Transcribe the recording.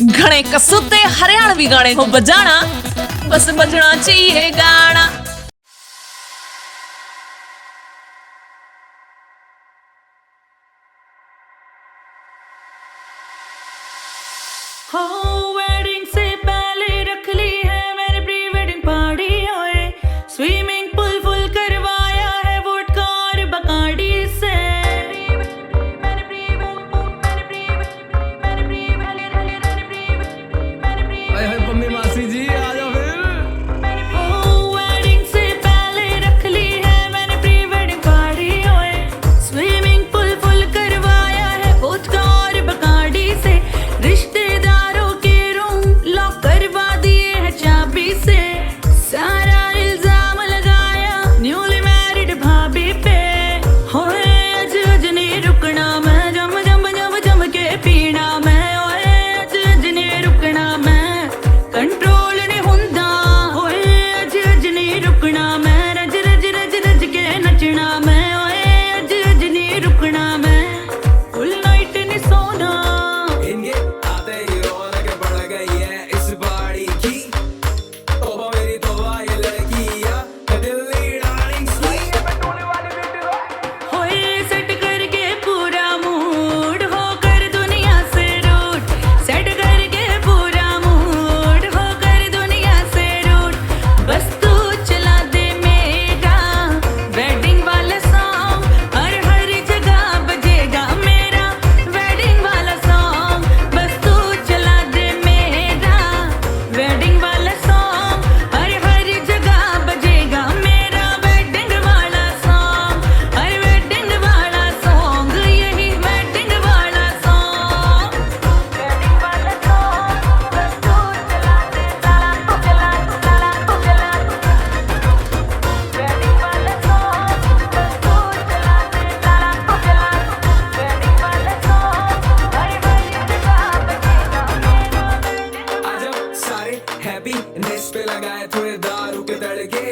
घणे कसूते हरियाणवी गाने को बजाना, बस बजना चाहिए गाना। हो वेडिंग से पहले रख ली है मैंने प्री वेडिंग पार्टी ओए, स्विमिंग पूल फुल करवाया है वोडका और बकाडी से। मम्मी मासी जी आ जाओ फिर। वेडिंग से पहले रख ली है मैंने प्री वेडिंग पार्टी ओए, स्विमिंग पूल फुल करवाया है वोडका और बकाडी से। रिश्तेदारों के रूम लॉक करवा दिए हैं चाबी से। सारा इल्जाम लगाया न्यूली मैरिड भाभी पे। होए अज अज नहीं रुकना मैं, जम जम जम जम के पीना मैं। होए अज अज नहीं रुकना मैं, कंट्रोल नहीं हुंदा। होए अज अज नहीं रुकना मैं, रज रज रज रज के नचना मैं। होए अज अज नहीं रुकना मैं, फुल नाइट नहीं सोना। इनके आते ही रौनक बढ़ गई है इस बाड़ी की। तौबा मेरी तौबा ये लड़कियां दिल्ली डार्लिंग होए सेट करके पूरा मूड होकर दुनिया से रूठ। सेट करके पूरा मूड होकर दुनिया से रूठ। बस तू चला दे मेरा वेडिंग वाला सॉन्ग, हर हर जगह बजेगा मेरा वेडिंग वाला सॉन्ग। बस तू चला दे मेरा वेडिंग वाला सॉन्ग, हर हर जगह बजेगा मेरा वेडिंग वाला सॉन्ग। हर वेडिंग वाला सॉन्ग, यही वेडिंग वाला सॉन्ग। वेडिंग वाला सॉन्ग, बस तू चला दे चला तू चला तू चला तू चला तू। वेडिंग वाला सॉन्ग, बस तू चला दे चला तू चला तू। वेडिंग वाला सॉन्ग, हर हर जगह बजेगा मेरा वेडिंग। आज सारे हैप्पीनेस पे लगाए थोड़े दारू के तड़के।